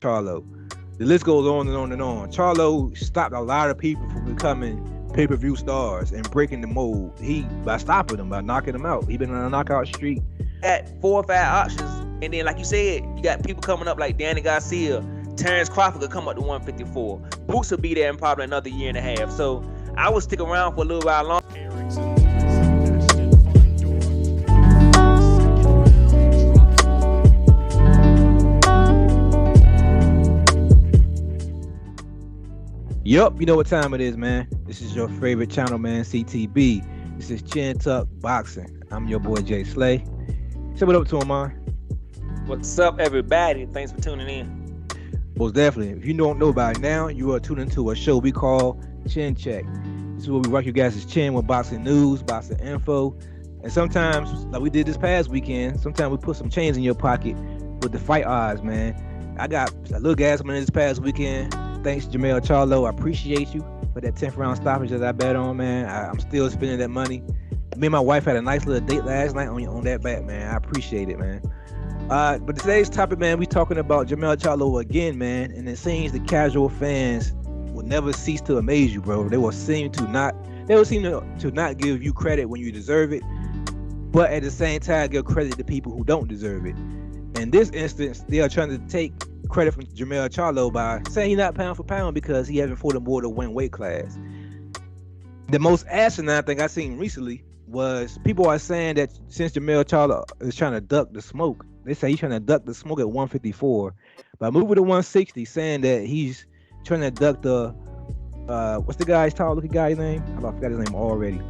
Charlo. The list goes on and on and on. Charlo stopped a lot of people from becoming pay-per-view stars and breaking the mold. By stopping them, by knocking them out. He been on a knockout streak. At 4 or 5 options, and then like you said, you got people coming up like Danny Garcia, Terrence Crawford could come up to 154. Boots will be there in probably another year and a half. So I would stick around for a little while longer. Yup, you know what time it is, man. This is your favorite channel, man, CTB. This is Chin Tuck Boxing. I'm your boy, Jay Slay. Say what up to him, man. What's up, everybody? Thanks for tuning in. Most definitely. If you don't know by now, you are tuning into a show we call Chin Check. This is where we rock you guys' chin with boxing news, boxing info, and sometimes, like we did this past weekend, sometimes we put some change in your pocket with the fight odds, man. I got a little gas money this past weekend. Thanks, Jamel Charlo. I appreciate you for that 10th round stoppage that I bet on, man. I'm still spending that money. Me and my wife had a nice little date last night on that bet, man. I appreciate it, man. But today's topic, man, we talking about Jamel Charlo again, man. And it seems the casual fans will never cease to amaze you, bro. They will seem to not give you credit when you deserve it, but at the same time give credit to people who don't deserve it. In this instance, they are trying to take credit from Jamel Charlo by saying he's not pound for pound because he hasn't fought him more than one weight class. The most asinine thing I seen recently was people are saying that since Jamel Charlo is trying to duck the smoke, they say he's trying to duck the smoke at 154 by moving to 160, saying that he's trying to duck the what's the guy's tall looking guy's name? I forgot his name already.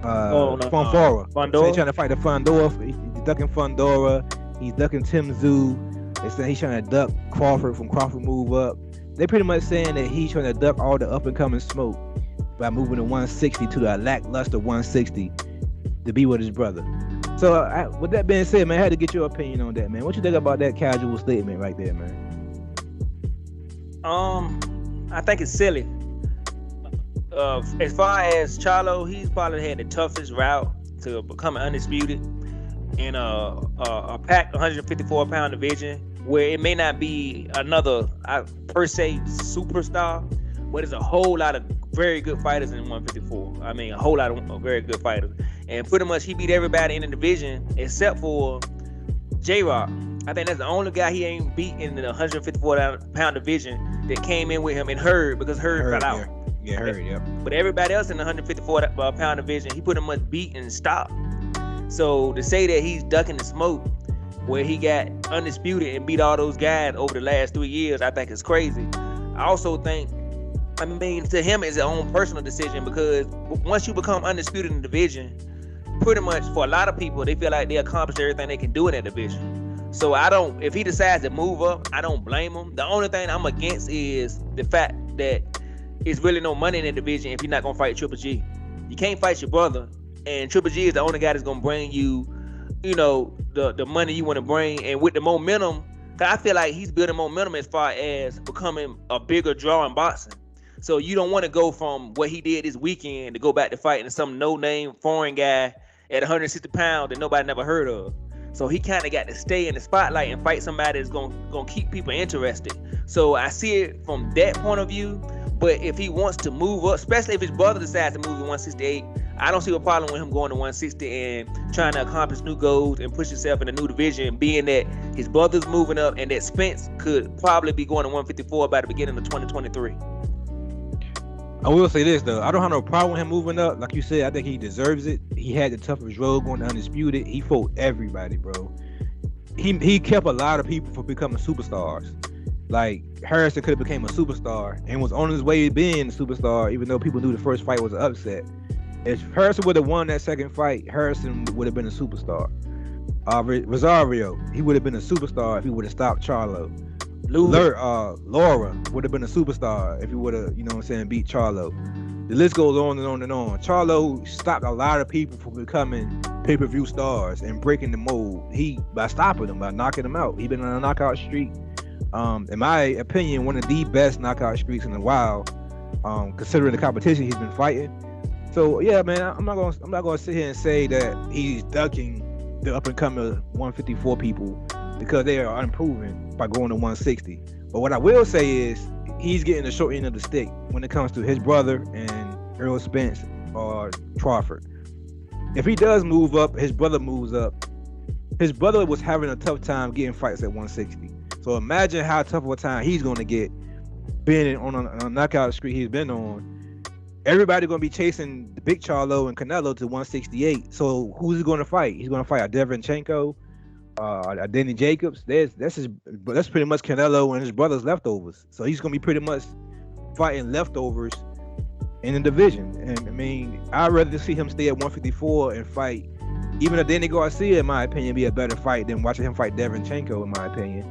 Fonfora. So he's trying to fight the Fondora. He's ducking Fondora. He's ducking Tim Tszyu. They say he's trying to duck Crawford from Crawford move up. They pretty much saying that he's trying to duck all the up and coming smoke by moving to 160 to the lackluster 160 to be with his brother. So with that being said, man, I had to get your opinion on that, man. What you think about that casual statement right there, man? I think it's silly. As far as Charlo, he's probably had the toughest route to becoming undisputed in a packed 154-pound division where it may not be another per se superstar, but it's a whole lot of very good fighters in 154. I mean, a whole lot of very good fighters. And pretty much he beat everybody in the division except for J-Rock. I think that's the only guy he ain't beat in the 154-pound division that came in with him, and Hurd, because Hurd fell out. Yeah, Hurd, yeah. But everybody else in the 154-pound division, he pretty much beat and stopped. So to say that he's ducking the smoke where he got undisputed and beat all those guys over the last 3 years, I think is crazy. I also think, I mean, to him it's his own personal decision, because once you become undisputed in the division, pretty much for a lot of people, they feel like they accomplished everything they can do in that division. So if he decides to move up, I don't blame him. The only thing I'm against is the fact that it's really no money in the division if you're not gonna fight Triple G. You can't fight your brother, and Triple G is the only guy that's gonna bring you, the money you want to bring. And with the momentum, cause I feel like he's building momentum as far as becoming a bigger draw in boxing. So you don't want to go from what he did this weekend to go back to fighting some no-name foreign guy at 160 pounds that nobody never heard of. So he kind of got to stay in the spotlight and fight somebody that's gonna keep people interested. So I see it from that point of view. But if he wants to move up, especially if his brother decides to move to 168, I don't see a problem with him going to 160 and trying to accomplish new goals and push himself in a new division, being that his brother's moving up and that Spence could probably be going to 154 by the beginning of 2023. I will say this, though. I don't have no problem with him moving up. Like you said, I think he deserves it. He had the toughest road going to undisputed. He fought everybody, bro. He kept a lot of people from becoming superstars. Like, Harrison could have became a superstar and was on his way to being a superstar, even though people knew the first fight was an upset. If Harrison would have won that second fight, Harrison would have been a superstar. Rosario, he would have been a superstar if he would have stopped Charlo. Laura would have been a superstar if he would have, beat Charlo. The list goes on and on and on. Charlo stopped a lot of people from becoming pay-per-view stars and breaking the mold. By stopping them, by knocking them out. He's been on a knockout streak. In my opinion, one of the best knockout streaks in a while, considering the competition he's been fighting. So yeah, man, I'm not gonna sit here and say that he's ducking the up and coming 154 people because they are unproven by going to 160. But what I will say is he's getting the short end of the stick when it comes to his brother and Earl Spence or Crawford. If he does move up, his brother moves up. His brother was having a tough time getting fights at 160. So imagine how tough of a time he's going to get being on a knockout streak he's been on. Everybody going to be chasing the big Charlo and Canelo to 168. So who's he going to fight? He's going to fight a Deverenchenko, a Danny Jacobs. That's pretty much Canelo and his brother's leftovers. So he's going to be pretty much fighting leftovers in the division. And I mean, I'd rather see him stay at 154 and fight even a Danny Garcia, in my opinion, be a better fight than watching him fight Deverenchenko, in my opinion.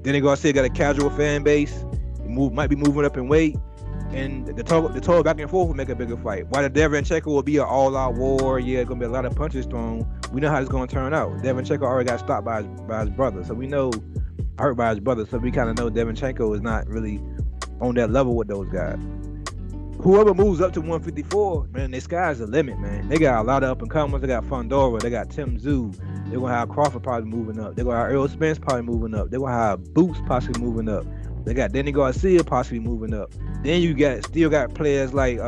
Danny Garcia got a casual fan base. He might be moving up in weight, and the talk back and forth will make a bigger fight. While the Deverenchenko will be an all-out war, yeah, it's gonna be a lot of punches thrown. We know how it's gonna turn out. Deverenchenko already got stopped by his brother, so we know hurt by his brother. So we kind of know Deverenchenko is not really on that level with those guys. Whoever moves up to 154, man, the sky's the limit, man. They got a lot of up and comers. They got Fundora. They got Tim Tszyu. They're gonna have Crawford probably moving up. They're gonna have Earl Spence probably moving up. They're gonna have Boots possibly moving up. They got Danny Garcia possibly moving up. Then you still got players like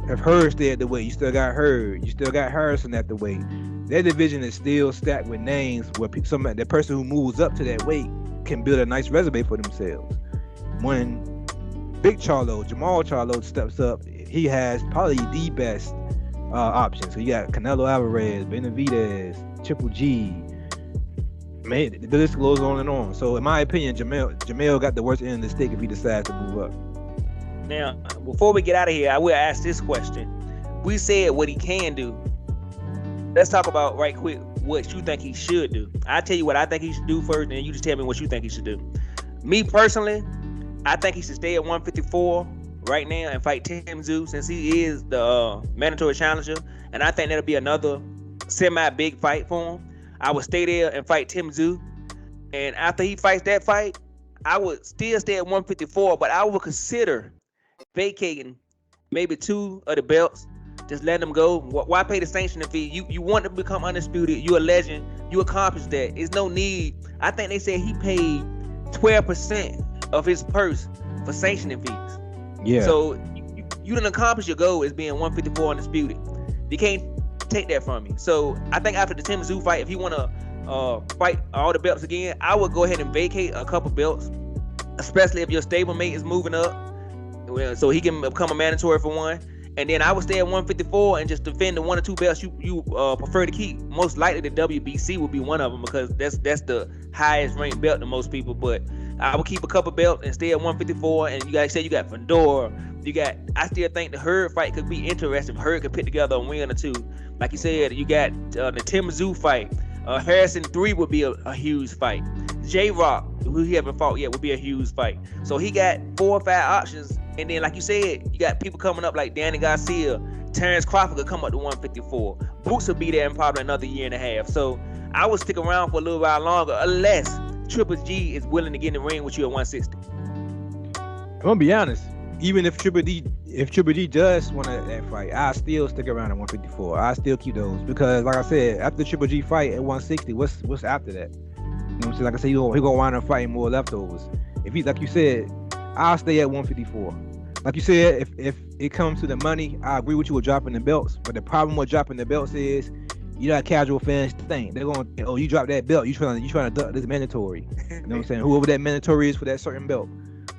if Hurd stayed at the weight, you still got Hurd. You still got Harrison at the weight. Their division is still stacked with names where the person who moves up to that weight can build a nice resume for themselves. When Big Charlo, Jamal Charlo steps up, he has probably the best options. So you got Canelo Alvarez, Benavidez, Triple G. Man, the list goes on and on. So in my opinion, Jamel got the worst end of the stick if he decides to move up. Now, before we get out of here, I will ask this question. We said what he can do. Let's talk about right quick what you think he should do. I'll tell you what I think he should do first, and you just tell me what you think he should do. Me personally, I think he should stay at 154 right now and fight Tim Tszyu since he is the mandatory challenger, and I think that'll be another semi-big fight for him. I would stay there and fight Tim Tszyu, and after he fights that fight, I would still stay at 154, but I would consider vacating maybe 2 of the belts, just letting them go. Why pay the sanctioning fee? You want to become undisputed, you're a legend, you accomplished that. There's no need. I think they said he paid 12% of his purse for sanctioning fees. Yeah. So you didn't accomplish your goal as being 154 undisputed. You can't take that from me. So I think after the Tim Tszyu fight, if you want to fight all the belts again, I would go ahead and vacate a couple belts, especially if your stablemate is moving up, so he can become a mandatory for one. And then I would stay at 154 and just defend the 1 or 2 belts you prefer to keep. Most likely the WBC would be one of them because that's the highest ranked belt to most people. But I would keep a couple belts and stay at 154. And you guys say you got Fundora. I still think the Hurd fight could be interesting. If Hurd could put together a win or 2. Like you said, you got the Tim Tszyu fight. Harrison 3 would be a huge fight. J-Rock, who he haven't fought yet, would be a huge fight. So he got 4 or 5 options. And then, like you said, you got people coming up like Danny Garcia. Terrence Crawford could come up to 154. Boots will be there in probably another year and a half. So I would stick around for a little while longer unless Triple G is willing to get in the ring with you at 160. I'm gonna be honest. Even if Triple G does want that fight, I still stick around at 154. I still keep those because, like I said, after the Triple G fight at 160, what's after that? You know what I'm saying? Like I said, he gonna wind up fighting more leftovers. If he, like you said, I'll stay at 154. Like you said, if it comes to the money, I agree with you with dropping the belts. But the problem with dropping the belts is, you know how casual fans think. They're going, oh, you drop that belt, you trying to duck this mandatory. You know what I'm saying? Whoever that mandatory is for that certain belt.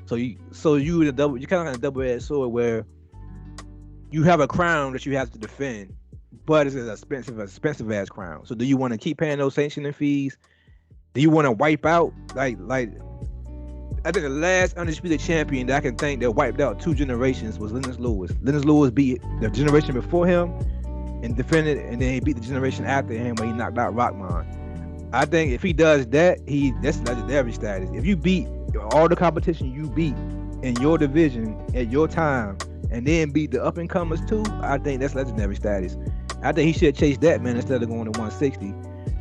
So you kind of got a double-edged sword where you have a crown that you have to defend, but it's an expensive ass crown. So do you want to keep paying those sanctioning fees? Do you want to wipe out like? I think the last undisputed champion that I can think that wiped out 2 generations was Lennox Lewis. Lennox Lewis beat the generation before him and defended, and then he beat the generation after him when he knocked out Rockman. I think if he does that, that's legendary status. If you beat all the competition you beat in your division at your time, and then beat the up and comers too, I think that's legendary status. I think he should chase that, man, instead of going to 160.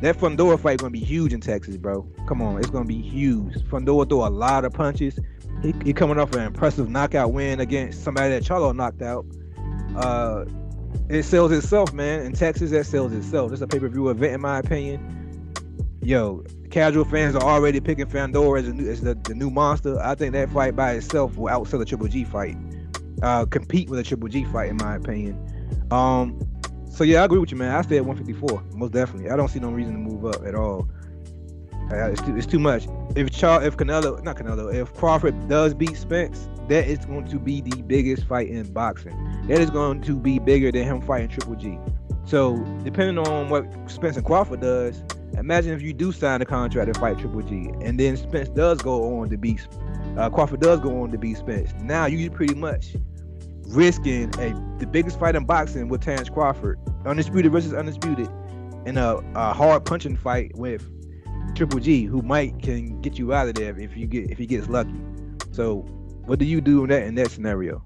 That Fundora fight gonna be huge in Texas, bro. Come on, it's gonna be huge. Fundora throw a lot of punches. He coming off an impressive knockout win against somebody that Charlo knocked out. It sells itself, man. In Texas, that sells itself. It's a pay-per-view event, in my opinion. Yo, casual fans are already picking Fandor as the new monster. I think that fight by itself will outsell a Triple G fight, compete with a Triple G fight, in my opinion. So yeah, I agree with you, man. I stay at 154, most definitely. I don't see no reason to move up at all. It's too much. If Crawford does beat Spence, that is going to be the biggest fight in boxing. That is going to be bigger than him fighting Triple G. So depending on what Spence and Crawford does, imagine if you do sign a contract to fight Triple G, and then Spence does go on to beat Crawford does go on to beat Spence. Now you pretty much risking the biggest fight in boxing with Terrence Crawford, undisputed versus undisputed, in a hard punching fight with Triple G, who can get you out of there if he gets lucky. So what do you do in that scenario?